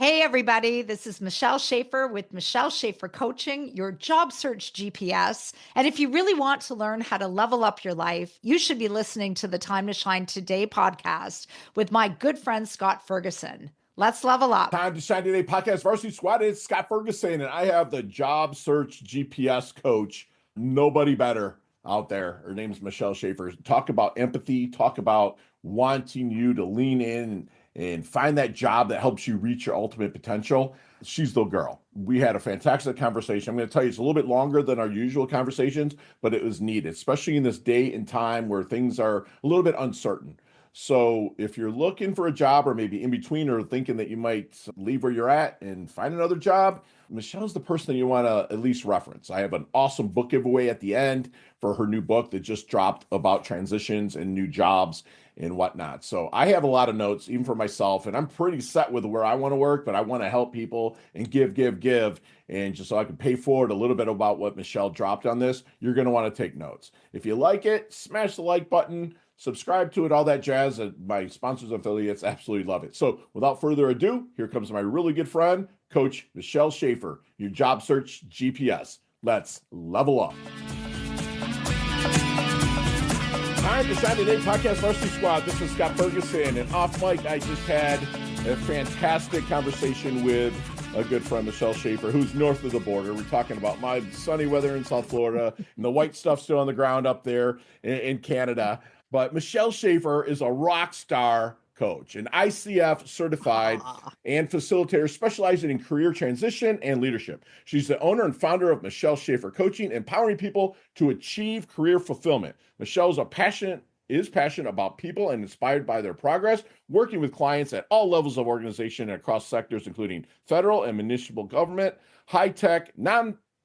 Hey, everybody. This is Michelle Schafer with Michelle Schafer Coaching, your job search GPS. And if you really want to learn how to level up your life, you should be listening to the Time to Shine Today podcast with my good friend, Scott Ferguson. Let's level up. Time to Shine Today podcast varsity squad. It's Scott Ferguson, and I have the job search GPS coach. Nobody better out there. Her name's Michelle Schafer. Talk about empathy, talk about wanting you to lean in and find that job that helps you reach your ultimate potential. She's the girl. We had a fantastic conversation. I'm going to tell you it's a little bit longer than our usual conversations, but it was needed, especially in this day and time where things are a little bit uncertain. So if you're looking for a job or maybe in between or thinking that you might leave where you're at and find another job, Michelle's the person that you want to at least reference. I have an awesome book giveaway at the end for her new book that just dropped about transitions and new jobs and whatnot. So I have a lot of notes, even for myself, and I'm pretty set with where I want to work, but I want to help people and give. And just so I can pay forward a little bit about what Michelle dropped on this, you're going to want to take notes. If you like it, smash the like button. Subscribe to it, all that jazz. My sponsors and affiliates absolutely love it. So without further ado, here comes my really good friend, Coach Michelle Schafer, your job search GPS. Let's level up. Time to Shine Today podcast varsity squad. This is Scott Ferguson, and off mic, I just had a fantastic conversation with a good friend, Michelle Schafer, who's north of the border. We're talking about my sunny weather in South Florida and the white stuff still on the ground up there in Canada. But Michelle Schafer is a rock star coach, an ICF-certified and facilitator specializing in career transition and leadership. She's the owner and founder of Michelle Schafer Coaching, empowering people to achieve career fulfillment. Michelle is passionate about people and inspired by their progress, working with clients at all levels of organization and across sectors, including federal and municipal government, high-tech,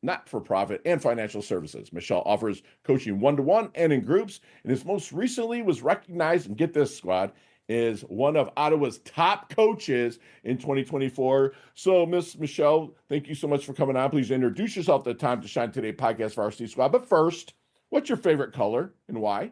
not-for-profit, and financial services. Michelle offers coaching one-to-one and in groups, and is most recently was recognized, and get this, squad, is one of Ottawa's top coaches in 2024. So, Miss Michelle, thank you so much for coming on. Please introduce yourself to the Time to Shine Today podcast varsity squad. But first, what's your favorite color and why?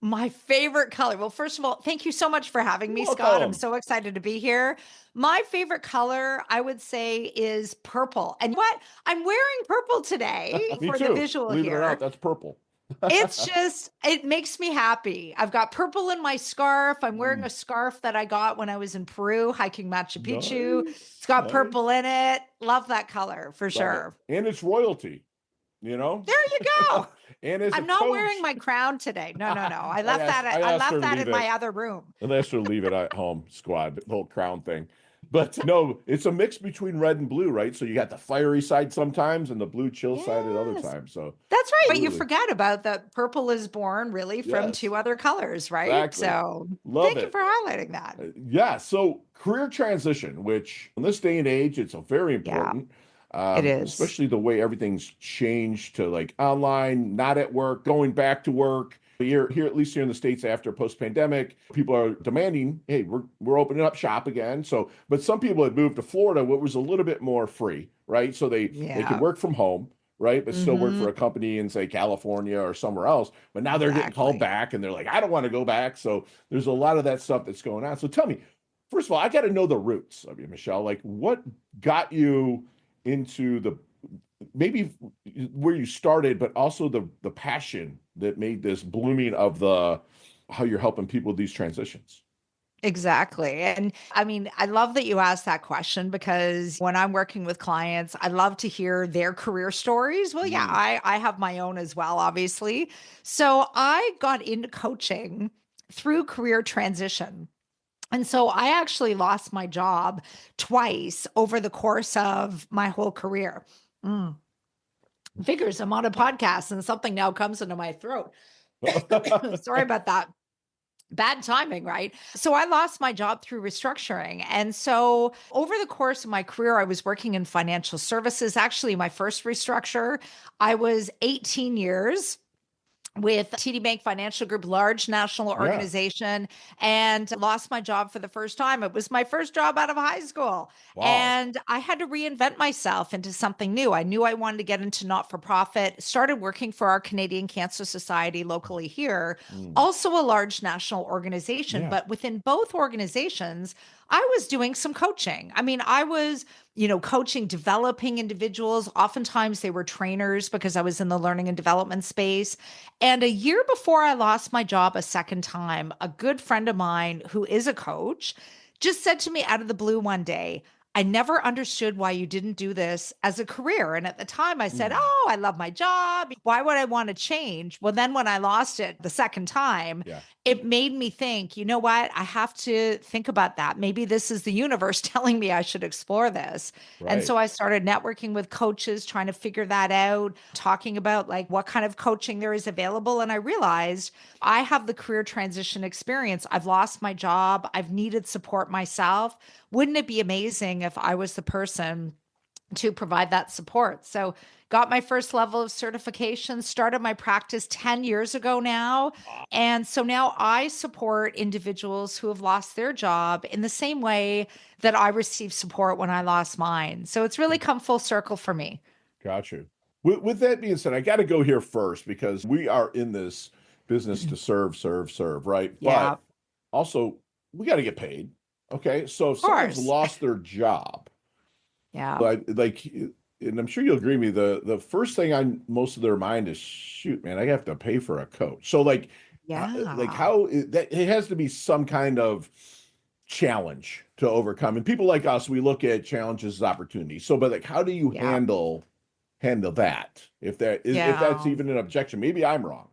My favorite color. Well, first of all, thank you so much for having me, Scott. I'm Welcome. so excited to be here. My favorite color, I would say, is purple. And what? I'm wearing purple today Me for too. the visual Believe it or here. not, that's purple. It makes me happy. I've got purple in my scarf. I'm wearing a scarf that I got when I was in Peru hiking Machu Picchu. It's got Nice. purple in it. Love that color for sure. And it's royalty, you know? There you go. And as I'm a not coach, wearing my crown today. No. I left asked- that. I I asked her left to that leave in my it. other room. and asked her to leave it at home, squad, the whole crown thing. But no, it's a mix between red and blue, right? So you got the fiery side sometimes and the blue chill side at other Yes. times. So That's right. But you Absolutely. forget about that purple is born really from Yes. two other colors, right? Exactly. So Love thank you it. for highlighting that. Yeah. So career transition, which in this day and age, it's a very important. It is. Especially the way everything's changed to like online, not at work, going back to work. Here, at least here in the States after post-pandemic, people are demanding, hey, we're opening up shop again. So, but some people had moved to Florida, what was a little bit more free, right? So they could work from home, right? But still work for a company in, say, California or somewhere else. But now they're getting called back and they're like, I don't want to go back. So there's a lot of that stuff that's going on. So tell me, first of all, I got to know the roots of you, Michelle. Like what got you into maybe where you started, but also the passion that made this blooming of how you're helping people with these transitions. Exactly. And I mean, I love that you asked that question because when I'm working with clients, I love to hear their career stories. Well, yeah, I have my own as well, obviously. So I got into coaching through career transition. And so I actually lost my job twice over the course of my whole career. Figures I'm on a podcast and something now comes into my throat. Sorry about that. Bad timing, right? So I lost my job through restructuring. And so over the course of my career, I was working in financial services. Actually, my first restructure, I was 18 years with TD Bank Financial Group, large national organization, and lost my job for the first time. It was my first job out of high school. Wow. And I had to reinvent myself into something new. I knew I wanted to get into not-for-profit, started working for our Canadian Cancer Society locally here, also a large national organization. Yeah. But within both organizations, I was doing some coaching. I mean, I was, coaching, developing individuals. Oftentimes they were trainers because I was in the learning and development space. And a year before I lost my job a second time, a good friend of mine who is a coach just said to me out of the blue one day, I never understood why you didn't do this as a career. And at the time I said, Mm, oh, I love my job. Why would I want to change? Well, then when I lost it the second time, yeah, it made me think, you know what? I have to think about that. Maybe this is the universe telling me I should explore this. And right. so I started networking with coaches, trying to figure that out, talking about like what kind of coaching there is available. And I realized I have the career transition experience. I've lost my job, I've needed support myself. Wouldn't it be amazing if I was the person to provide that support? So, got my first level of certification, started my practice 10 years ago now. And so now I support individuals who have lost their job in the same way that I received support when I lost mine. So, it's really come full circle for me. Got you. With that being said, I got to go here first because we are in this business to serve, serve, serve, right? Yeah, But of also, we got to get paid. Okay. So if someone's course. lost their job, Yeah, like, and I'm sure you'll agree with me, the first thing on most of their mind is, shoot, man, I have to pay for a coach. So like yeah, how that it has to be some kind of challenge to overcome. And people like us, we look at challenges as opportunities. So, but like, how do you yeah, handle that? If that's yeah. even an objection, maybe I'm wrong.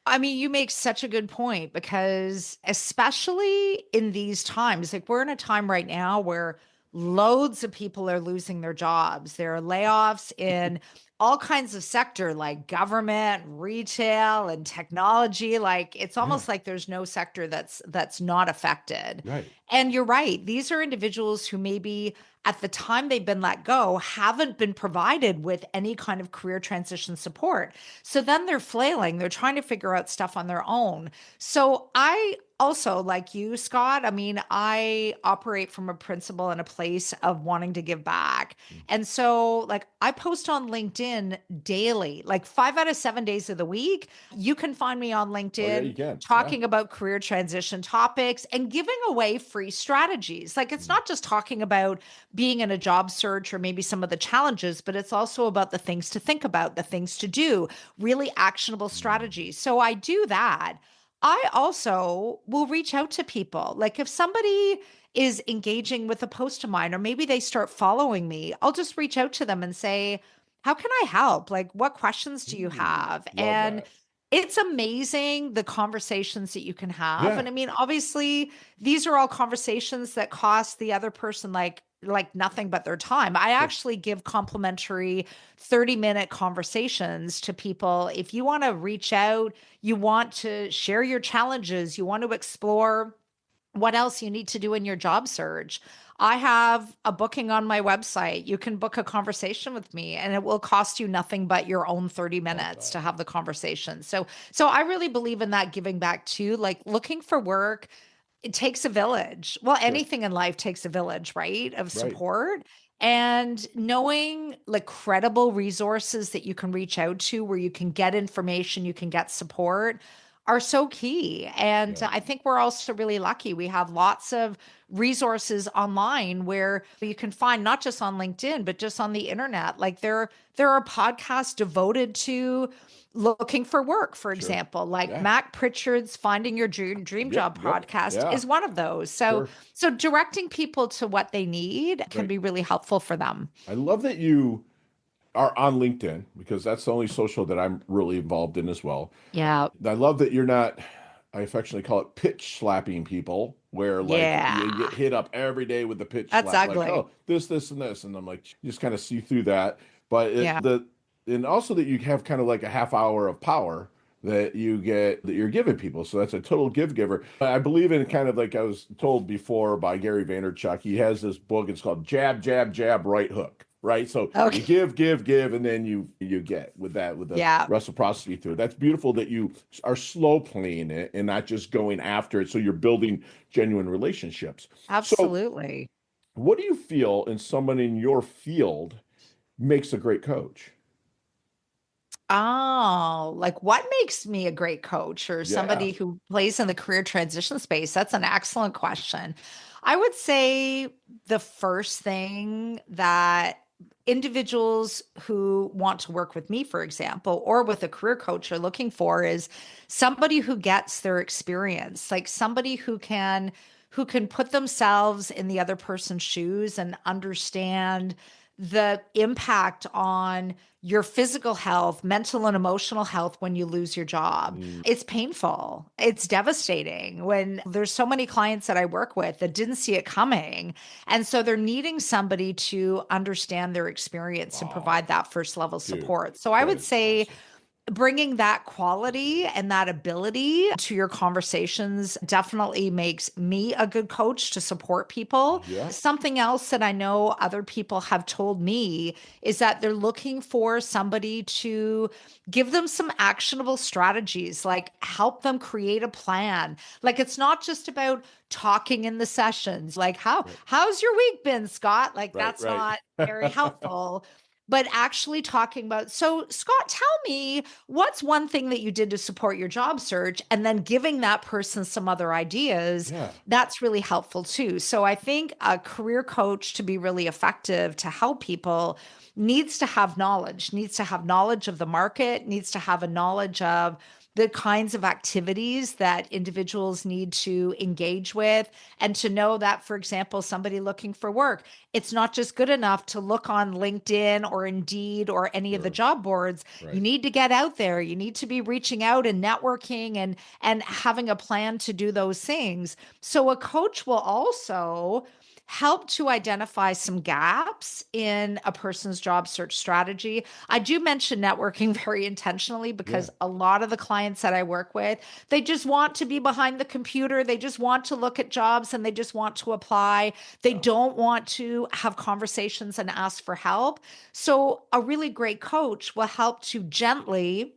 I mean, you make such a good point because, especially in these times, like we're in a time right now where loads of people are losing their jobs. There are layoffs in all kinds of sector like government, retail, and technology. Like it's Yeah, almost like there's no sector that's not affected. right. And you're right. These are individuals who maybe at the time they've been let go haven't been provided with any kind of career transition support. So then they're flailing, they're trying to figure out stuff on their own. So I also, like you, Scott, I mean, I operate from a principle and a place of wanting to give back. And so, like, I post on LinkedIn daily, like 5 out of 7 days of the week. You can find me on Oh yeah, LinkedIn you can. Yeah. talking about career transition topics and giving away free strategies. Like, it's Mm, not just talking about being in a job search or maybe some of the challenges, but it's also about the things to think about, the things to do, really actionable mm, strategies. So I do that. I also will reach out to people. Like if somebody is engaging with a post of mine, or maybe they start following me, I'll just reach out to them and say, how can I help? Like, what questions do you ooh, have? love And that. it's amazing the conversations that you can have. Yeah, And I mean, obviously, these are all conversations that cost the other person like nothing but their time. I sure. actually give complimentary 30-minute conversations to people. If you want to reach out, you want to share your challenges, you want to explore what else you need to do in your job search. I have a booking on my website. You can book a conversation with me and it will cost you nothing but your own 30 Love minutes that. to have the conversation. So I really believe in that giving back too, like looking for work. It takes a village. Well, Sure. anything in life takes a village, right? Of Right. support. And knowing like credible resources that you can reach out to where you can get information, you can get support are so key. And Yeah. I think we're also really lucky. We have lots of resources online where you can find not just on LinkedIn, but just on the internet. Like there are podcasts devoted to looking for work, for Sure. example, like Yeah. Mac Pritchard's Finding Your Dream Yep. Job Yep. podcast Yeah. is one of those. So Sure. so directing people to what they need can Right. be really helpful for them. I love that you are on LinkedIn because that's the only social that I'm really involved in as well. Yeah. I love that you're not, I affectionately call it pitch slapping people, where like Yeah. you get hit up every day with the pitch That's slap, like, ugly. oh, this, and this. And I'm like, you just kind of see through that. But Yeah. and also that you have kind of like a half hour of power that you get that you're giving people. So that's a total giver. I believe in kind of like I was told before by Gary Vaynerchuk. He has this book. It's called Jab, Jab, Jab, Right Hook. Right. So you Okay. give, and then you get with that with the Yeah. reciprocity through it. That's beautiful that you are slow playing it and not just going after it. So you're building genuine relationships. So Absolutely. what do you feel in someone in your field makes a great coach? Oh, like what makes me a great coach or Yeah. somebody who plays in the career transition space? That's an excellent question. I would say the first thing that individuals who want to work with me, for example, or with a career coach are looking for is somebody who gets their experience, like somebody who can put themselves in the other person's shoes and understand the impact on your physical health, mental and emotional health when you lose your job. Mm, It's painful. It's devastating when there's so many clients that I work with that didn't see it coming. And so they're needing somebody to understand their experience and wow, provide that first level dude, support. So I that would is say awesome. bringing that quality and that ability to your conversations definitely makes me a good coach to support people. Yeah. Something else that I know other people have told me is that they're looking for somebody to give them some actionable strategies, like help them create a plan. Like it's not just about talking in the sessions, like Right. how's your week been, Scott? Like Right. that's Right. not very helpful, but actually talking about, so Scott, tell me what's one thing that you did to support your job search, and then giving that person some other ideas. Yeah. That's really helpful too. So I think a career coach, to be really effective to help people, needs to have knowledge of the market, needs to have a knowledge of the kinds of activities that individuals need to engage with, and to know that, for example, somebody looking for work, it's not just good enough to look on LinkedIn or Indeed or any of the Sure. job boards. You Right. need to get out there. You need to be reaching out and networking and having a plan to do those things. So a coach will also help to identify some gaps in a person's job search strategy. I do mention networking very intentionally Yeah. because a lot of the clients that I work with, they just want to be behind the computer. They just want to look at jobs and they just want to apply. They Yeah. don't want to have conversations and ask for help. So, a really great coach will help to gently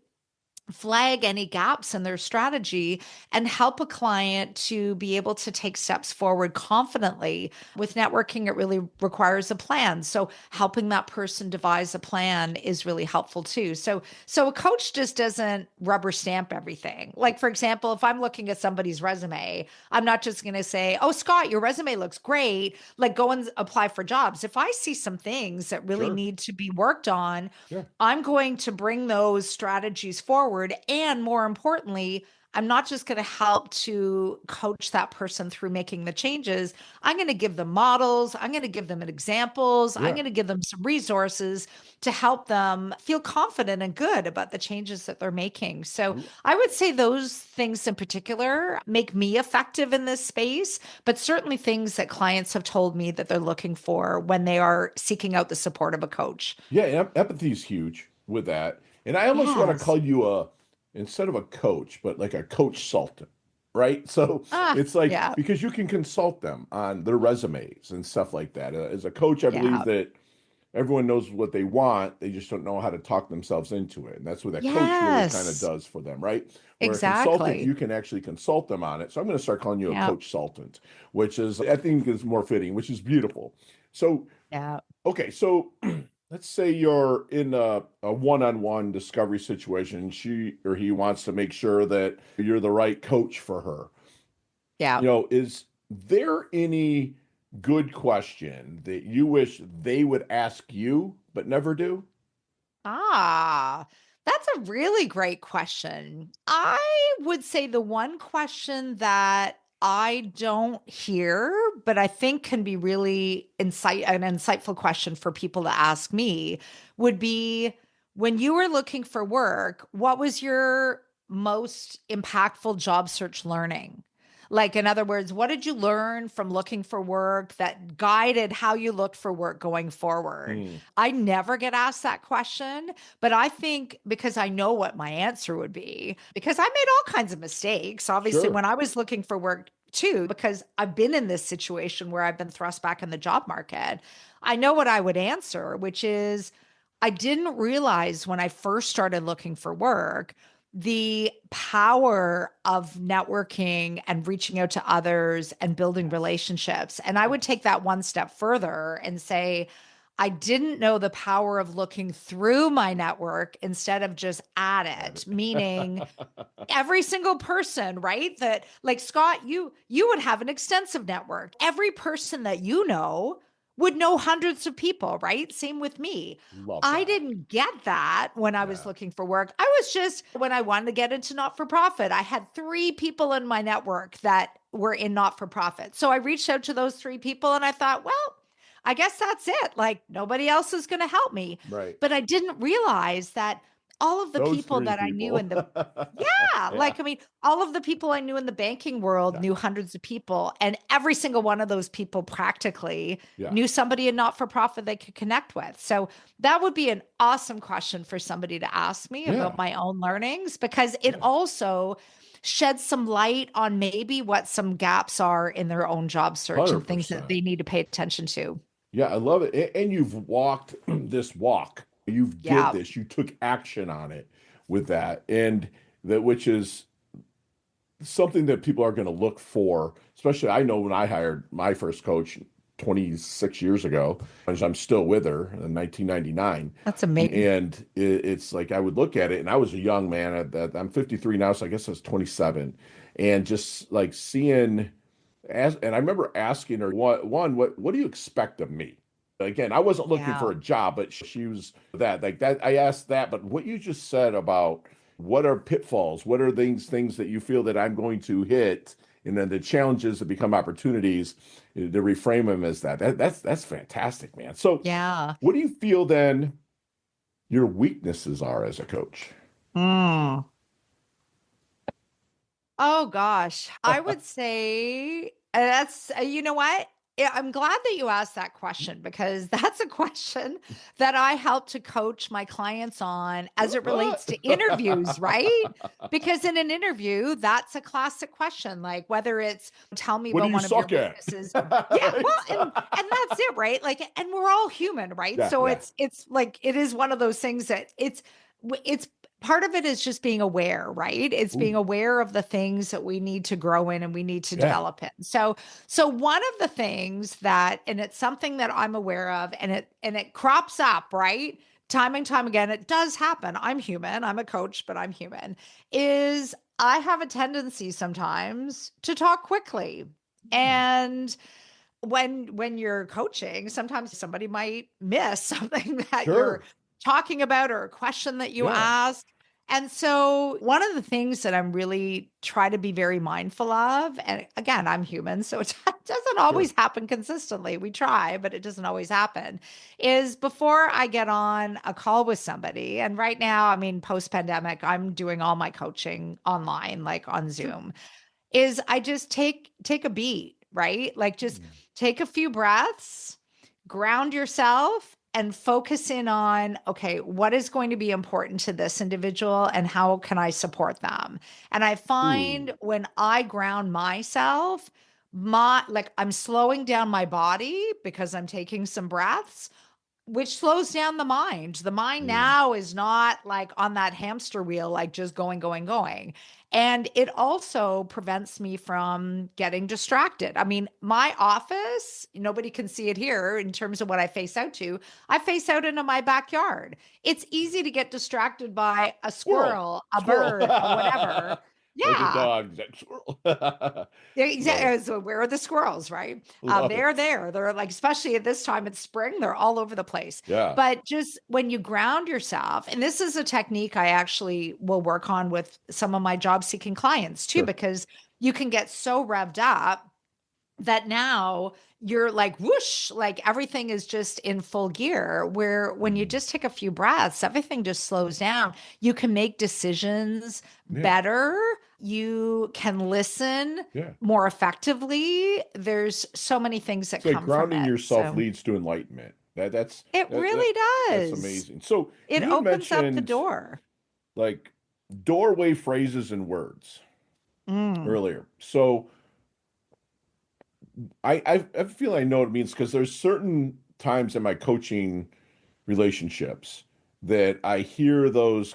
flag any gaps in their strategy and help a client to be able to take steps forward confidently. With networking, it really requires a plan. So helping that person devise a plan is really helpful too. So a coach just doesn't rubber stamp everything. Like for example, if I'm looking at somebody's resume, I'm not just going to say, "Oh, Scott, your resume looks great. Like go and apply for jobs." If I see some things that really Sure. need to be worked on, Yeah. I'm going to bring those strategies forward. And more importantly, I'm not just going to help to coach that person through making the changes. I'm going to give them models. I'm going to give them examples. I'm Yeah. going to give them some resources to help them feel confident and good about the changes that they're making. So I would say those things in particular make me effective in this space, but certainly things that clients have told me that they're looking for when they are seeking out the support of a coach. Yeah, empathy is huge with that. And I almost want to Yes. call you instead of a coach, but like a coach sultan, right? So Ah, it's like yeah, because you can consult them on their resumes and stuff like that. As a coach, I believe yeah. that everyone knows what they want. They just don't know how to talk themselves into it. And that's what that coach really kind of Yes, does for them, right? Where a consultant, exactly. you can actually consult them on it. So I'm going to start calling you a Yeah, coach sultant, which is, I think is more fitting, which is beautiful. So yeah. okay, so let's say you're in a one-on-one discovery situation. She or he wants to make sure that you're the right coach for her. Yeah. Is there any good question that you wish they would ask you but never do? Ah, that's a really great question. I would say the one question that I don't hear, but I think can be really an insightful question for people to ask me would be, when you were looking for work, what was your most impactful job search learning? Like, in other words, what did you learn from looking for work that guided how you looked for work going forward? Hmm, I never get asked that question, but I think because I know what my answer would be, because I made all kinds of mistakes, obviously, sure. when I was looking for work too, because I've been in this situation where I've been thrust back in the job market. I know what I would answer, which is I didn't realize when I first started looking for work the power of networking and reaching out to others and building Yes. relationships. And I would Yes. take that one step further and say, I didn't know the power of looking through my network instead of just at it, meaning every single person, right? That like Scott, you would have an extensive network. Every person that you know would know hundreds of people, right? Same with me. Love I that. didn't get that when I was Yeah. looking for work. I was just when I wanted to get into not for profit, I had 3 people in my network that were in not for profit. So I reached out to those 3 people and I thought, well, I guess that's it. Like nobody else is going to help me. Right. But I didn't realize that all of the Those people three that I knew in people. the yeah, Yeah. like I mean, all of the people I knew in the banking world Yeah. knew hundreds of people, and every single one of those people practically Yeah. knew somebody in not for profit they could connect with. So that would be an awesome question for somebody to ask me Yeah. about my own learnings because it Yeah. also sheds some light on maybe what some gaps are in their own job search and things that 100%. they need to pay attention to. Yeah, I love it. And you've walked this walk. You've did Yeah. this. You took action on it with that. And that which is something that people are going to look for, especially I know when I hired my first coach 26 years ago, as I'm still with her in 1999. That's amazing. And it's like I would look at it, and I was a young man at that. I'm 53 now, so I guess I was 27, and just like seeing, and I remember asking her, what do you expect of me? Again, I wasn't looking Yeah. for a job, but she was that like that. I asked that, but what you just said about what are pitfalls, what are things that you feel that I'm going to hit, and then the challenges that become opportunities, to reframe them as that's fantastic, man. So, Yeah. what do you feel then your weaknesses are as a coach? Mm. Oh gosh, I would say that's you know what? Yeah, I'm glad that you asked that question because that's a question that I help to coach my clients on as it relates to interviews, right? Because in an interview, that's a classic question, like whether it's tell me What do about you one of your suck at? weaknesses. Yeah, Right? well, and that's it, right? Like, and we're all human, right? Yeah, So yeah. it's like it is one of those things that it's part of it is just being aware, right? It's being Ooh, aware of the things that we need to grow in and we need to yeah. develop in. So one of the things that, and it's something that I'm aware of, and it crops up, right? Time and time again, it does happen. I'm human. I'm a coach, but I'm human. Is I have a tendency sometimes to talk quickly. Hmm. And when you're coaching, sometimes somebody might miss something that you're Sure. talking about or a question that you Yeah. ask. And so one of the things that I'm really try to be very mindful of, and again, I'm human, so it doesn't always Sure. happen consistently. We try, but it doesn't always happen, is before I get on a call with somebody. And right now, I mean, post pandemic, I'm doing all my coaching online, like on Sure. Zoom is I just take a beat, right? Like just Hmm. take a few breaths, ground yourself and focus in on okay, what is going to be important to this individual and how can I support them? And I Ooh. find when I ground myself, my like I'm slowing down my body because I'm taking some breaths which slows down the mind. The mind Mm. now is not like on that hamster wheel, like just going, going, going. And it also prevents me from getting distracted. I mean, my office, nobody can see it here in terms of what I face out to. I face out into my backyard. It's easy to get distracted by a Squirrel. squirrel, a Squirrel. bird, a whatever. There's a Yeah. dog. That squirrel. Yeah, Love it. exactly. So where are the squirrels, right? Love it. They're there. They're like, especially at this time, it's spring, they're all over the place. Yeah. But just when you ground yourself, and this is a technique I actually will work on with some of my job seeking clients too, Sure. because you can get so revved up that now you're like whoosh, like everything is just in full gear. Where when you Mm. just take a few breaths, everything just slows down. You can make decisions Yeah. better. You can listen Yeah. more effectively. There's so many things that It's like come from grounding it. yourself So leads to enlightenment. it really That's does. amazing. So It you had opens up the mentioned door. like doorway phrases and words Mm, earlier. So I feel I know what it means because there's certain times in my coaching relationships that I hear those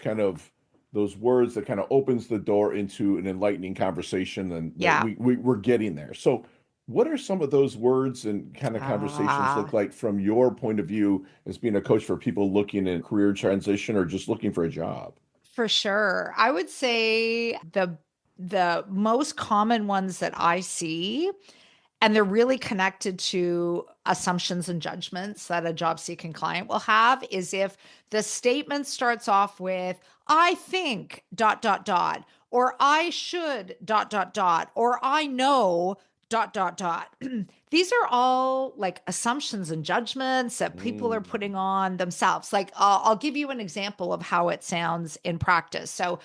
words that kind of opens the door into an enlightening conversation and that yeah. we're getting there. So What are some of those words and kind of conversations look Ah, like from your point of view as being a coach for people looking in career transition or just looking for a job? for sure. I would say the most common ones that I see, and they're really connected to assumptions and judgments that a job seeking client will have, is if the statement starts off with, I think, dot, dot, dot, or I should, dot, dot, dot, or I know, dot, dot, dot. These are all like assumptions and judgments that people are Mm, putting on themselves. Like, I'll give you an example of how it sounds in practice. So,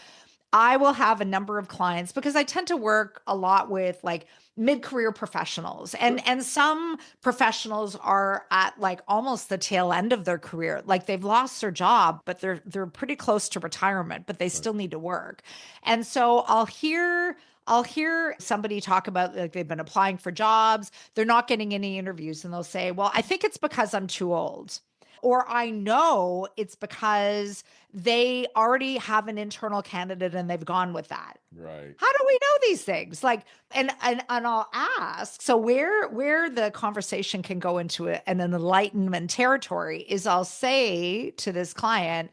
I will have a number of clients because I tend to work a lot with like mid-career professionals, sure. and some professionals are at like almost the tail end of their career. Like they've lost their job, but they're pretty close to retirement, but they Right. still need to work. And so I'll hear somebody talk about like they've been applying for jobs, they're not getting any interviews, and they'll say, "Well, I think it's because I'm too old." Or I know it's because they already have an internal candidate and they've gone with that. Right. How do we know these things? Like, and I'll ask. So where the conversation can go into an enlightenment territory is I'll say to this client,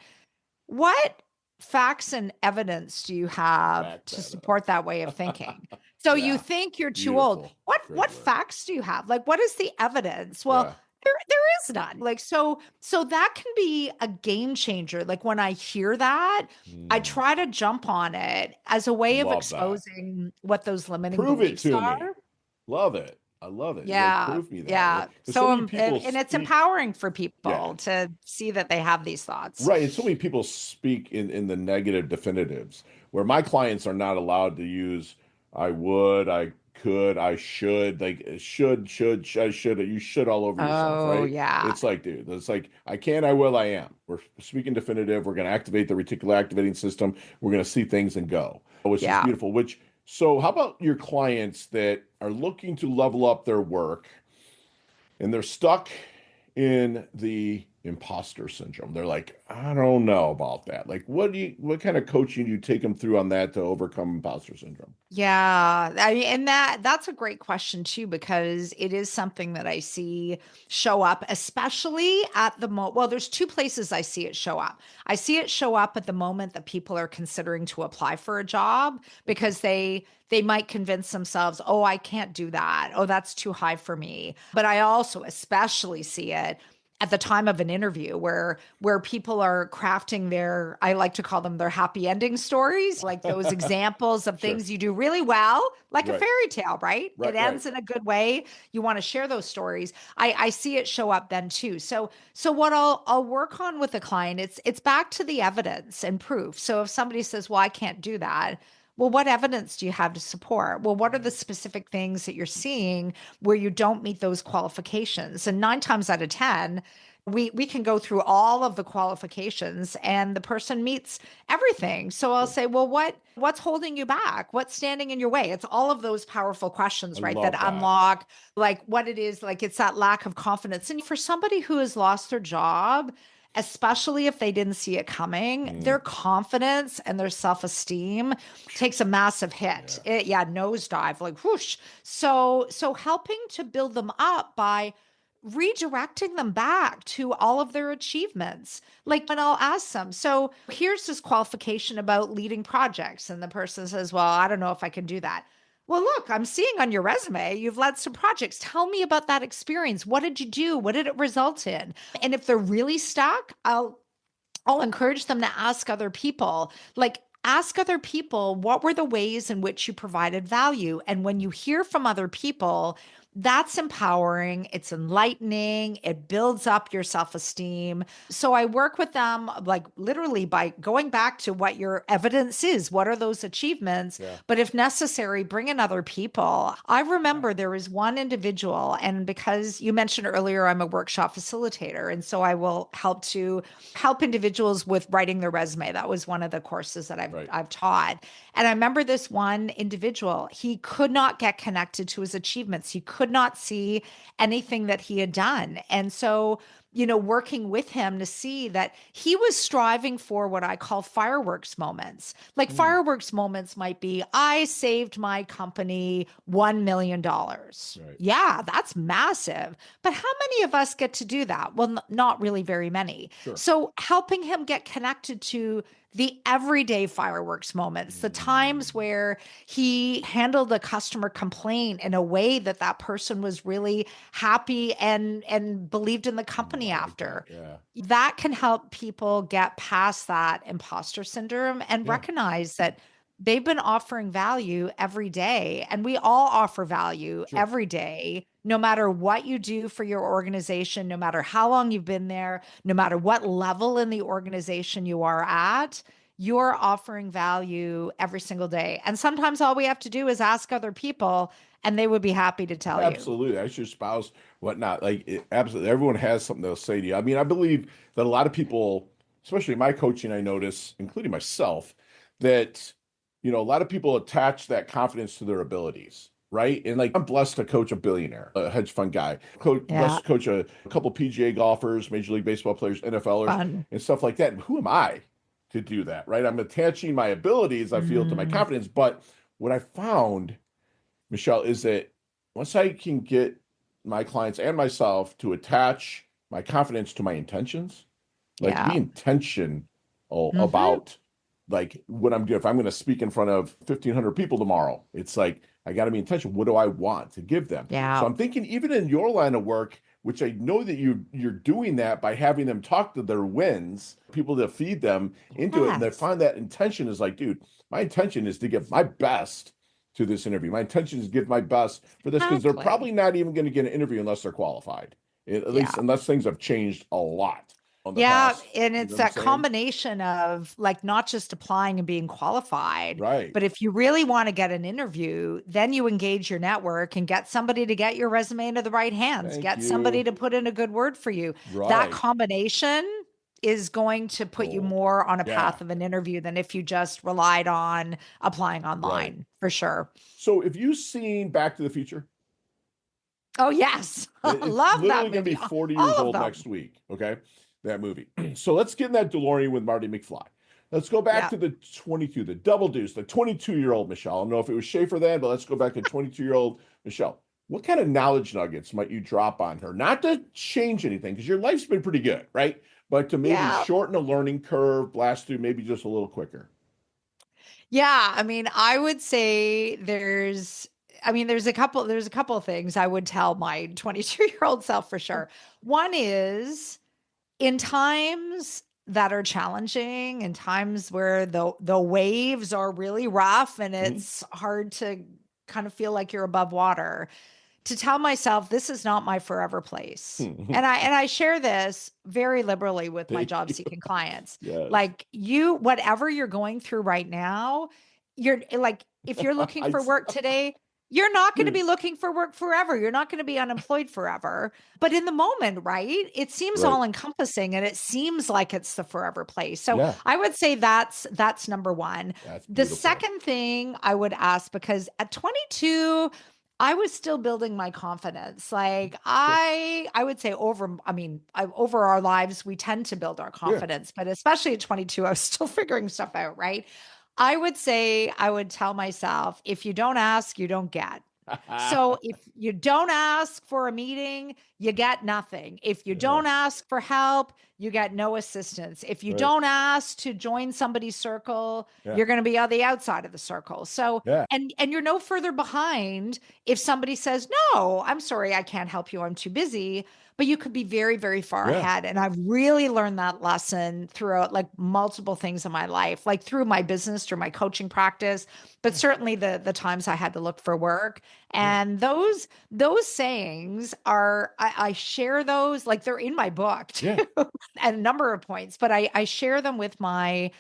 what facts and evidence do you have Back to that support that way of thinking? up. So you Yeah. think you're too old. Beautiful. What Great word. facts do you have? Like what is the evidence? Well, Yeah. there is none. Like so that can be a game changer. Like when I hear that, I Mm, try to jump on it as a way of love that. exposing what those limiting Prove it beliefs to me. are. Love it. I love it. Like, Yeah. prove me that. Yeah. Because so So many people and it's speak. empowering for Yeah. people to see that they have these thoughts. Right. And so many people speak in the negative definitives where my clients are not allowed to use I would, I could, I should, like I should, you should all over yourself, Oh, right? yeah. It's like, dude, it's like I can, I will, I am. We're speaking definitive. We're going to activate the reticular activating system. We're going to see things and go, which is Yeah. beautiful. Which, so how about your clients that are looking to level up their work and they're stuck in the imposter syndrome? They're like, I don't know about that. Like, what kind of coaching do you take them through on that to overcome imposter syndrome? Yeah, I mean, and that's a great question too, because it is something that I see show up, especially at the well, there's two places I see it show up. I see it show up at the moment that people are considering to apply for a job Okay. because they might convince themselves, oh, I can't do that. Oh, that's too high for me. But I also especially see it at the time of an interview where people are crafting their, I like to call them their happy ending stories, like those examples of Sure. things you do really well, like a Right. fairy tale, right? It Right. Right. ends in a good way. You want to share those stories. I see it show up then too. So what I'll work on with a client, it's back to the evidence and proof. So if somebody says, well, I can't do that, well, what evidence do you have to support? Well, what are the Right. specific things that you're seeing where you don't meet those qualifications? And nine times out of 10, we can go through all of the qualifications and the person meets everything. So I'll Sure. say, well, what's holding you back? What's standing in your way? It's all of those powerful I questions, right? That love that. unlock like what it is, like it's that lack of confidence. And for somebody who has lost their job, especially if they didn't see it coming, Mm, their confidence and their self-esteem takes a massive hit. yeah. Yeah, nosedive, like whoosh. So helping to build them up by redirecting them back to all of their achievements. Like when I'll ask them, so here's this qualification about leading projects. And the person says, well, I don't know if I can do that. Well, look, I'm seeing on your resume, you've led some projects. Tell me about that experience. What did you do? What did it result in? And if they're really stuck, I'll encourage them to ask other people, like, ask other people, what were the ways in which you provided value? And when you hear from other people, that's empowering, it's enlightening, it builds up your self esteem. So I work with them like literally by going back to what your evidence is. What are those achievements? Yeah. But if necessary, bring in other people. I Yeah. remember there was one individual, and because you mentioned earlier, I'm a workshop facilitator. And so I will help individuals with writing their resume. That was one of the courses that I've Right. I've taught. And I remember this one individual, he could not get connected to his achievements. He could could not see anything that he had done. And so, working with him to see that he was striving for what I call fireworks moments. Like fireworks moments might be, I saved my company $1 million. Right. Yeah, that's massive. But how many of us get to do that? Well, not really very many. Sure. So helping him get connected to the everyday fireworks moments, the times where he handled a customer complaint in a way that that person was really happy and believed in the company after. Yeah. That can help people get past that imposter syndrome and Yeah. recognize that they've been offering value every day. And we all offer value Sure. every day, no matter what you do for your organization, no matter how long you've been there, no matter what level in the organization you are at, you're offering value every single day. And sometimes all we have to do is ask other people, and they would be happy to tell you. Absolutely. Ask your spouse, whatnot. Absolutely. Everyone has something they'll say to you. I mean, I believe that a lot of people, especially in my coaching, I notice, including myself, that, a lot of people attach that confidence to their abilities. Right. And like, I'm blessed to coach a billionaire, a hedge fund guy, blessed Yeah, to coach a couple PGA golfers, Major League Baseball players, NFLers, fun. and stuff like that. And who am I to do that? Right. I'm attaching my abilities, I feel, to my Mm, confidence. But what I found, Michelle, is that once I can get my clients and myself to attach my confidence to my intentions, like be yeah. intentional Hmm. about like what I'm doing. If I'm going to speak in front of 1,500 people tomorrow, it's like I got to be intentional. What do I want to give them? So Yeah. I'm thinking even in your line of work, which I know that you're doing that by having them talk to their wins, people to feed them into it, and they Yes. find that intention is like, dude, my intention is to give my best to this interview. My intention is to give my best for this because they're Exactly. probably not even going to get an interview unless they're qualified. At least Yeah. unless things have changed a lot on the Yeah, past. and You know it's what I'm that saying? combination of like not just applying and being qualified, Right. but if you really want to get an interview, then you engage your network and get somebody to get your resume into the right hands, Thank get somebody you. to put in a good word for you. That Right. combination is going to put you Gold. more on a Yeah. path of an interview than if you just relied on applying Right. online, for sure. So if you've seen Back to the Future, Oh, yes. it's Love that literally going to movie. be 40 years All of old them. next week. Okay. That movie. So let's get in that DeLorean with Marty McFly. Let's go back Yeah. to the 22, the double deuce, the 22-year-old Michelle. I don't know if it was Schaefer then, but let's go back to 22-year-old Michelle. What kind of knowledge nuggets might you drop on her? Not to change anything, because your life's been pretty good, right? But to maybe Yeah. shorten a learning curve, blast through maybe just a little quicker. Yeah, I mean, I would say there's a couple of things I would tell my 22-year-old self for sure. One is in times that are challenging, in times where the waves are really rough and Mhm. it's hard to kind of feel like you're above water, to tell myself this is not my forever place. And I share this very liberally with my Thank job you. seeking clients. Yes. Like whatever you're going through right now, you're like, if you're looking I, for work today, you're not going to dude, be looking for work forever. You're not going to be unemployed forever. But in the moment, right? It seems right. all encompassing and it seems like it's the forever place. So Yeah, I would say that's number one. that's The beautiful. second thing I would ask, because at 22, I was still building my confidence. Like Sure. I would say over our lives, we tend to build our Yeah. confidence, but especially at 22, I was still figuring stuff out, right? I would say I would tell myself, if you don't ask, you don't get. So if you don't ask for a meeting, you get nothing. If you Yeah. don't ask for help, you get no assistance. If you Right. don't ask to join somebody's circle, Yeah. you're going to be on the outside of the circle. So Yeah. and you're no further behind if somebody says, "No, I'm sorry, I can't help you. I'm too busy." But you could be very, very far Yeah. ahead. And I've really learned that lesson throughout like multiple things in my life, like through my business, through my coaching practice, but Yeah. certainly the times I had to look for work. Yeah. And those sayings I share those, like they're in my book too, Yeah. at a number of points, but I share them with my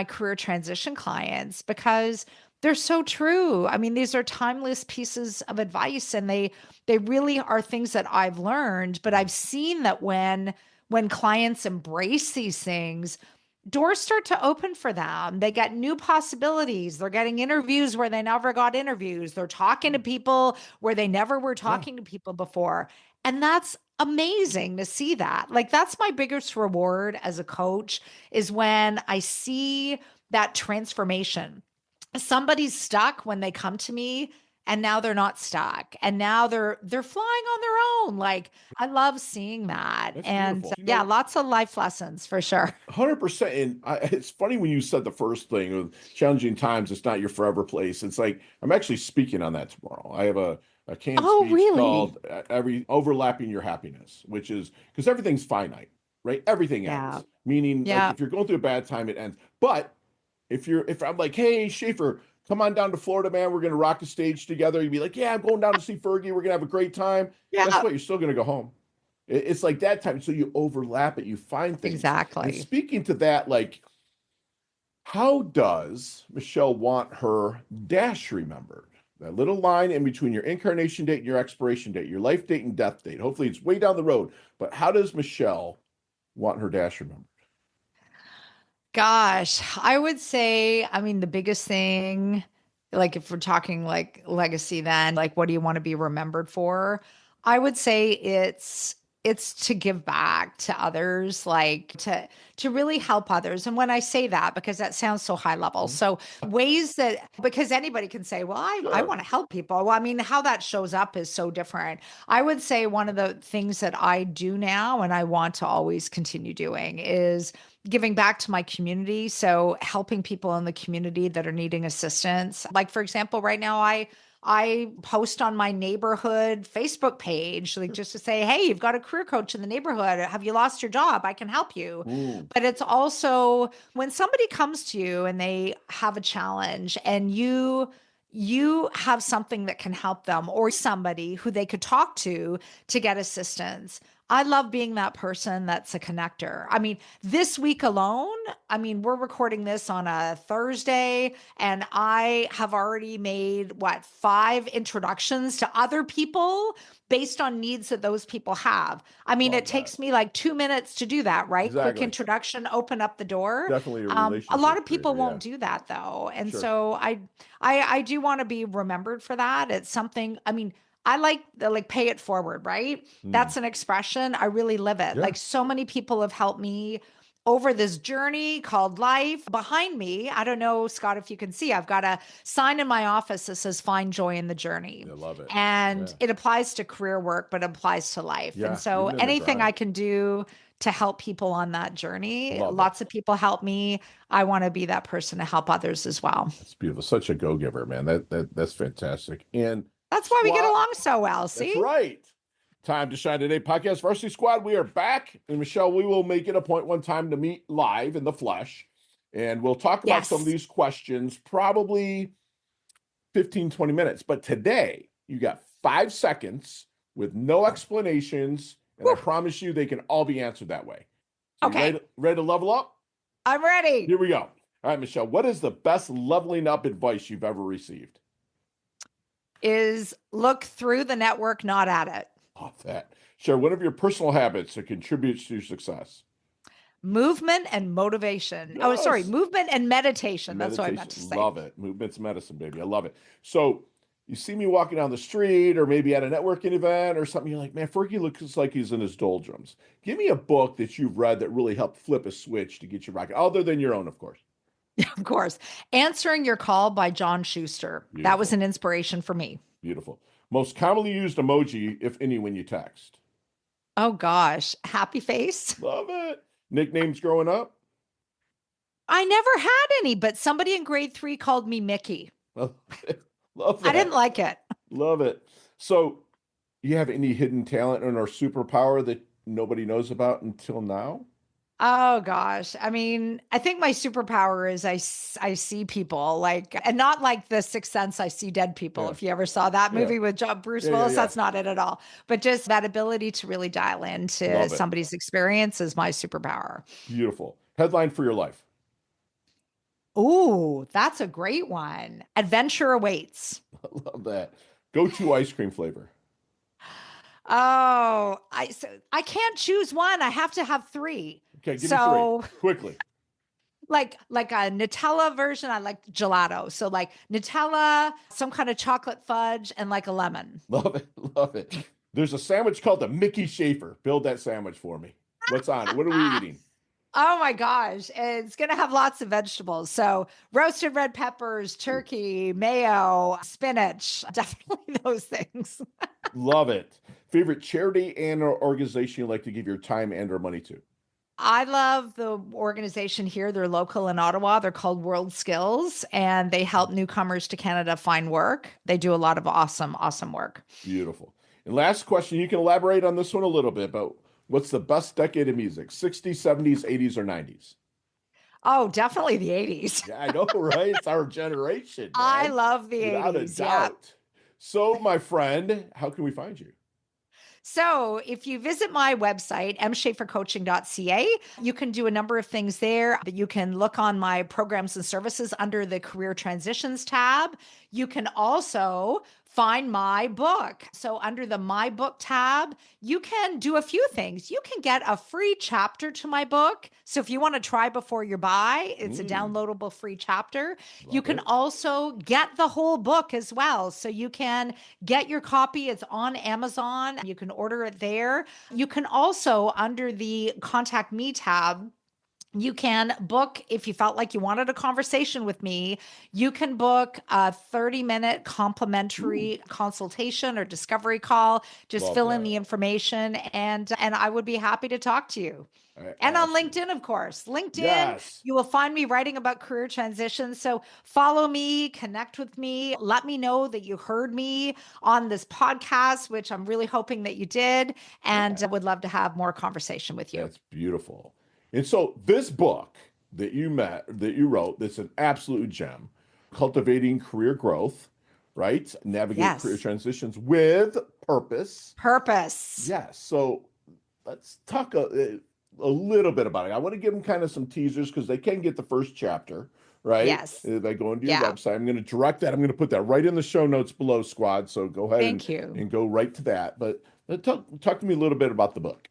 career transition clients because they're so true. I mean, these are timeless pieces of advice and they really are things that I've learned, but I've seen that when clients embrace these things, doors start to open for them. They get new possibilities. They're getting interviews where they never got interviews. They're talking to people where they never were Yeah, talking to people before. And that's amazing to see that. Like, that's my biggest reward as a coach, is when I see that transformation. Somebody's stuck when they come to me, and now they're not stuck, and now they're flying on their own. Like, I love seeing that. that's And beautiful. yeah, lots of life lessons for sure. 100%. And it's funny when you said the first thing with challenging times, it's not your forever place. It's like, I'm actually speaking on that tomorrow. I have a canned Oh, speech really? called Every Overlapping Your Happiness, which is because everything's finite, right? Everything Yeah. ends. Meaning, like, Yeah. if you're going through a bad time, it ends. But if I'm like, hey, Schafer, come on down to Florida, man, we're going to rock the stage together. You'd be like, yeah, I'm going down to see Fergie. We're going to have a great time. Guess Yeah. what? You're still going to go home. It's like that time. So you overlap it, you find things. And Exactly. speaking to that, like, how does Michelle want her dash remembered? That little line in between your incarnation date and your expiration date, your life date and death date. Hopefully it's way down the road. But how does Michelle want her dash remembered? Gosh, I would say, I mean, the biggest thing, like if we're talking like legacy, then like what do you want to be remembered for? I would say it's to give back to others, like to really help others. And when I say that, because that sounds so high level. Mhm. So ways that, because anybody can say, well, I Sure. want to help people. Well, I mean, how that shows up is so different. I would say one of the things that I do now and I want to always continue doing is giving back to my community. So helping people in the community that are needing assistance. Like, for example, right now I post on my neighborhood Facebook page, like just to say, hey, you've got a career coach in the neighborhood. Have you lost your job? I can help you. Mm, But it's also when somebody comes to you and they have a challenge and you have something that can help them, or somebody who they could talk to get assistance. I love being that person that's a connector. I mean, this week alone, I mean, we're recording this on a Thursday, and I have already made what, 5 introductions to other people based on needs that those people have. I mean, it love that. takes me like 2 minutes to do that, right? Quick Exactly. introduction, open up the door. Definitely a A lot relationship of people creator. Yeah, won't do that though. And sure. so I do want to be remembered for that. It's something, I mean, I like the like pay it forward, right? Mm, That's an expression. I really live it. yeah. Like, so many people have helped me over this journey called life. Behind me, I don't know, Scott, if you can see, I've got a sign in my office that says find joy in the journey. I love it. And Yeah. it applies to career work, but it applies to life. And Yeah. so Even in the anything I grind. can do to help people on that journey, Love it. lots of people help me. I want to be that person to help others as well. That's beautiful. Such a go-giver, man. That's fantastic. And That's why we get squat. along so well. That's See? right. Time to Shine Today podcast. Varsity Squad, we are back. And Michelle, we will make it a point one time to meet live in the flesh. And we'll talk about some of Yes. these questions, probably 15, 20 minutes. But today, you got 5 seconds with no explanations. And I Whew. promise you, they can all be answered that way. So you Okay. ready to level up? I'm ready. Here we go. All right, Michelle, what is the best leveling up advice you've ever received? Is look through the network, not at it. Love that. Share one of your personal habits that contributes to your success. Movement and motivation. Oh, sorry, Yes. movement and meditation. That's what I meant Meditation. to say. Love it. Movement's medicine, baby. I love it. So you see me walking down the street or maybe at a networking event or something, you're like, man, Fergie looks like he's in his doldrums. Give me a book that you've read that really helped flip a switch to get you rocking, other than your own, of course. Of course. Answering Your Call by John Schuster. That was Beautiful. an inspiration for me. Beautiful. Most commonly used emoji, if any, when you text. Oh gosh, happy face. Love it. Nicknames growing up. I never had any, but somebody in grade 3 called me Mickey. Love I didn't that. like it. Love it. So, you have any hidden talent or superpower that nobody knows about until now? Oh gosh. I mean, I think my superpower is I see people like, and not like the Sixth Sense, I see dead people. Yeah. If you ever saw that Yeah. movie with Bruce Yeah. Yeah. Willis, Yeah. that's not it at all. But just that ability to really dial into Love it. somebody's experience is my superpower. Beautiful. Headline for your life. Ooh, that's a great one. Adventure awaits. I love that. Go to ice cream flavor. Oh, I can't choose one. I have to have three. Okay, give me three So quickly. like a Nutella version. I like gelato. So like Nutella, some kind of chocolate fudge, and like a lemon. Love it. Love it. There's a sandwich called the Mickey Schafer. Build that sandwich for me. What's on it? What are we eating? Oh my gosh. It's going to have lots of vegetables. So, roasted red peppers, Ooh, turkey, mayo, spinach, definitely those things. love it. Favorite charity and or organization you like to give your time and or money to? I love the organization here. They're local in Ottawa. They're called World Skills, and they help newcomers to Canada find work. They do a lot of awesome, awesome work. Beautiful. And last question, you can elaborate on this one a little bit, but what's the best decade of music? 60s, 70s, 80s, or 90s? Oh, definitely the 80s. Yeah, I know, right? It's our generation, I man. love the Without a 80s. Yeah. doubt. So, my friend, how can we find you? So, if you visit my website, mschafercoaching.ca, you can do a number of things there. You can look on my programs and services under the career transitions tab. You can also find my book. So, under the My Book tab, you can do a few things. You can get a free chapter to my book. So, if you want to try before you buy, it's a Mm, downloadable free chapter. You love can it. also get the whole book as well. So, you can get your copy. It's on Amazon. You can order it there. You can also, under the Contact Me tab, you can book, if you felt like you wanted a conversation with me, you can book a 30-minute Ooh, complimentary consultation or discovery call. Just love fill in that. the information and I would be happy to talk to you. And on Awesome. LinkedIn, of course. LinkedIn, Yes. you will find me writing about career transitions. So follow me, connect with me, let me know that you heard me on this podcast, which I'm really hoping that you did, and Yeah. would love to have more conversation with you. That's beautiful. And so this book that you wrote, that's an absolute gem, Cultivating Career Growth, right? Navigate career Yes. transitions with purpose. Purpose. Yes. So let's talk a little bit about it. I want to give them kind of some teasers because they can get the first chapter, right? Yes. They go into your Yeah. website. I'm going to direct that. I'm going to put that right in the show notes below, squad. So go ahead Thank you. and go right to that. But talk to me a little bit about the book.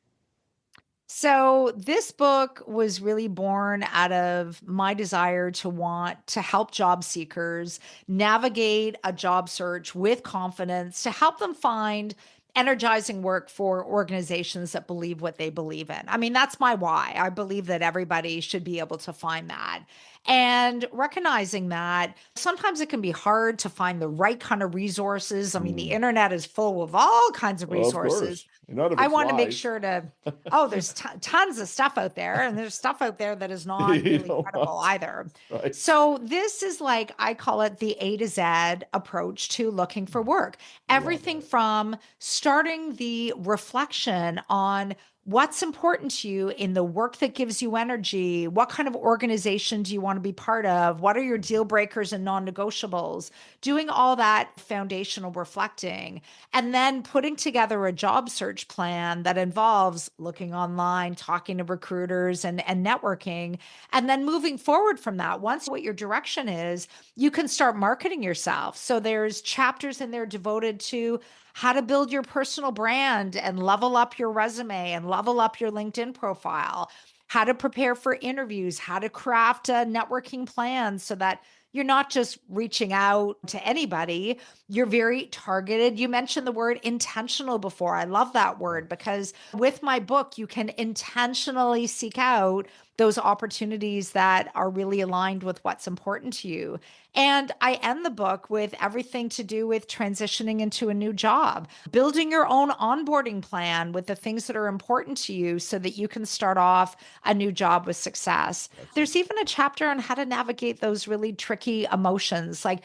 So, this book was really born out of my desire to want to help job seekers navigate a job search with confidence, to help them find energizing work for organizations that believe what they believe in. I mean, that's my why. I believe that everybody should be able to find that. And recognizing that sometimes it can be hard to find the right kind of resources. I mean, the Mm, internet is full of all kinds of of resources. course. None of I it's want to make lies. sure to Oh, there's tons of stuff out there, and there's stuff out there that is not You really don't credible want, either. right? So this is like, I call it the A to Z approach to looking for work. Love Everything it. from starting the reflection on what's important to you in the work that gives you energy. What kind of organization do you want to be part of? What are your deal breakers and non-negotiables? Doing all that foundational reflecting, and then putting together a job search plan that involves looking online, talking to recruiters and networking. And then moving forward from that, once what your direction is, you can start marketing yourself. So there's chapters in there devoted to how to build your personal brand and level up your resume and level up your LinkedIn profile, how to prepare for interviews, how to craft a networking plan so that you're not just reaching out to anybody, you're very targeted. You mentioned the word intentional before. I love that word because with my book, you can intentionally seek out those opportunities that are really aligned with what's important to you. And I end the book with everything to do with transitioning into a new job, building your own onboarding plan with the things that are important to you so that you can start off a new job with success. Excellent. There's even a chapter on how to navigate those really tricky emotions like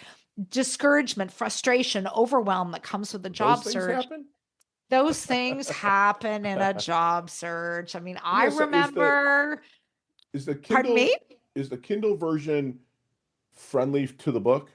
discouragement, frustration, overwhelm that comes with the Those job things search. happen? Those things happen in a job search. I mean, I Yes, remember, is the pardon me? Kindle version friendly to the book?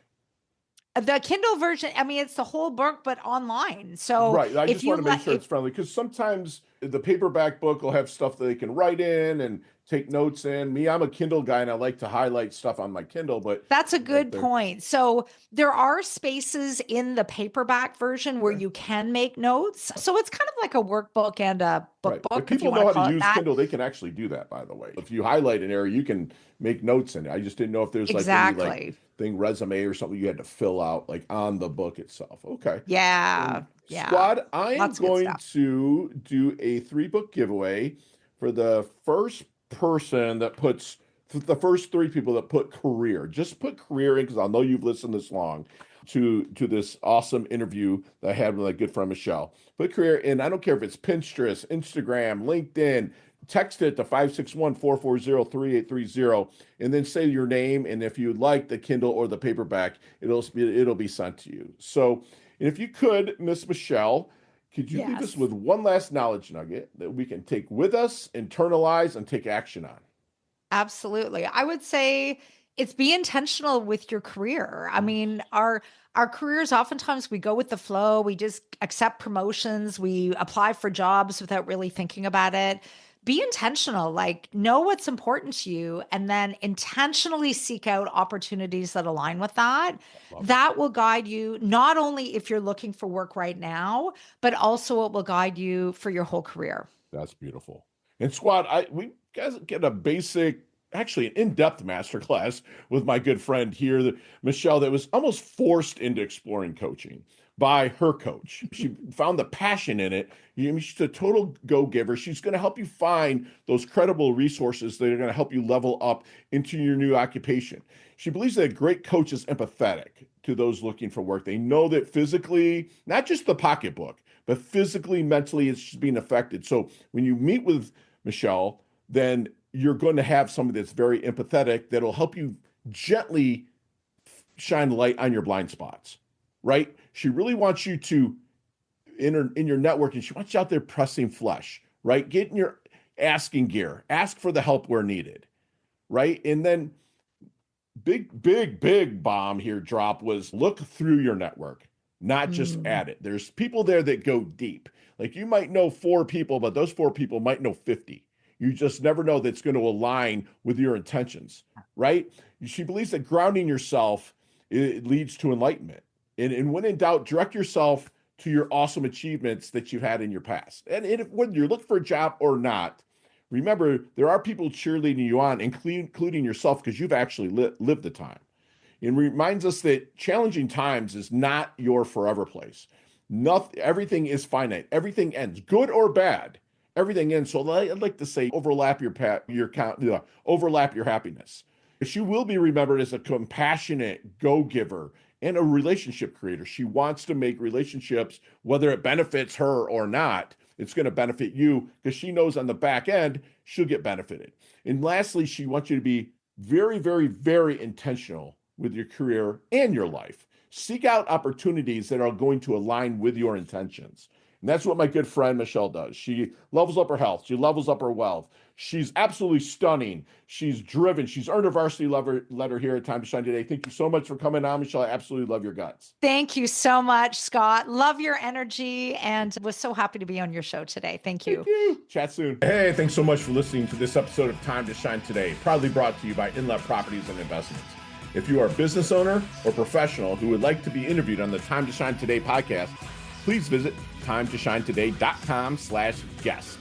The Kindle version, I mean, it's the whole book, but online. So Right. I if just want you to make let, sure if it's friendly because sometimes The paperback book will have stuff that they can write in and take notes in. Me, I'm a Kindle guy and I like to highlight stuff on my Kindle, but That's a good point. So there are spaces in the paperback version where you can make notes. So it's kind of like a workbook and a right. book, If if you people want know to how call to it use that. Kindle, they can actually do that, by the way. If you highlight an area, you can make notes in it. I just didn't know if there's like any like thing resume or something you had to fill out like on the book itself. Okay. Yeah. Squad, I am Lots of good going stuff. to do a 3-book giveaway for the first person that puts the first 3 people that put career. Just put career in because I know you've listened this long to this awesome interview that I had with my good friend Michelle. Put career in. I don't care if it's Pinterest, Instagram, LinkedIn. Text it to 561-440-3830 and then say your name. And if you'd like the Kindle or the paperback, it'll be sent to you. So if you could, Miss Michelle, could you leave us with one last knowledge nugget that we can take with us, internalize, and take action on? Absolutely. I would say it's be intentional with your career. I mean, our careers oftentimes we go with the flow, we just accept promotions, we apply for jobs without really thinking about it. Be intentional, like know what's important to you and then intentionally seek out opportunities that align with that. That will guide you not only if you're looking for work right now, but also it will guide you for your whole career. That's beautiful. And squad, we guys get a basic, actually an in-depth masterclass with my good friend here, Michelle, that was almost forced into exploring coaching by her coach. She found the passion in it. She's a total go-giver. She's going to help you find those credible resources that are going to help you level up into your new occupation. She believes that a great coach is empathetic to those looking for work. They know that physically, not just the pocketbook, but physically, mentally, it's just being affected. So when you meet with Michelle, then you're going to have somebody that's very empathetic that'll help you gently shine light on your blind spots, right? She really wants you to, in your networking, she wants you out there pressing flesh, right? Get in your asking gear, ask for the help where needed, right? And then big bomb here drop was look through your network, not just at it. There's people there that go deep. Like you might know 4 people, but those 4 people might know 50. You just never know that's going to align with your intentions, right? She believes that grounding yourself, it leads to enlightenment. And when in doubt, direct yourself to your awesome achievements that you've had in your past. And whether you're looking for a job or not, remember, there are people cheerleading you on, including yourself, because you've actually lived the time. It reminds us that challenging times is not your forever place. Everything is finite. Everything ends, good or bad. Everything ends. So I'd like to say, overlap overlap your happiness. She will be remembered as a compassionate go-giver and a relationship creator. She wants to make relationships, whether it benefits her or not, it's going to benefit you because she knows on the back end she'll get benefited. And lastly, she wants you to be very, very, very intentional with your career and your life. Seek out opportunities that are going to align with your intentions. And that's what my good friend Michelle does. She levels up her health. She levels up her wealth. She's absolutely stunning. She's driven. She's earned a varsity letter here at Time to Shine today. Thank you so much for coming on, Michelle. I absolutely love your guts. Thank you so much, Scott. Love your energy and was so happy to be on your show today. Thank you. Thank you. Chat soon. Hey, thanks so much for listening to this episode of Time to Shine today, proudly brought to you by Inlet Properties and Investments. If you are a business owner or professional who would like to be interviewed on the Time to Shine Today podcast, please visit timetoshinetoday.com/guest.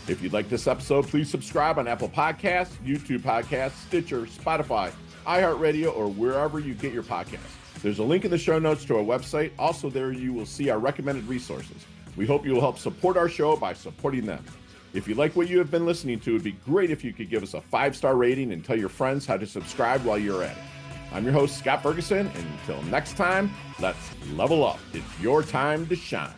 If you'd like this episode, please subscribe on Apple Podcasts, YouTube Podcasts, Stitcher, Spotify, iHeartRadio, or wherever you get your podcasts. There's a link in the show notes to our website. Also, there you will see our recommended resources. We hope you will help support our show by supporting them. If you like what you have been listening to, it'd be great if you could give us a 5-star rating and tell your friends how to subscribe while you're at it. I'm your host, Scott Ferguson, and until next time, let's level up. It's your time to shine.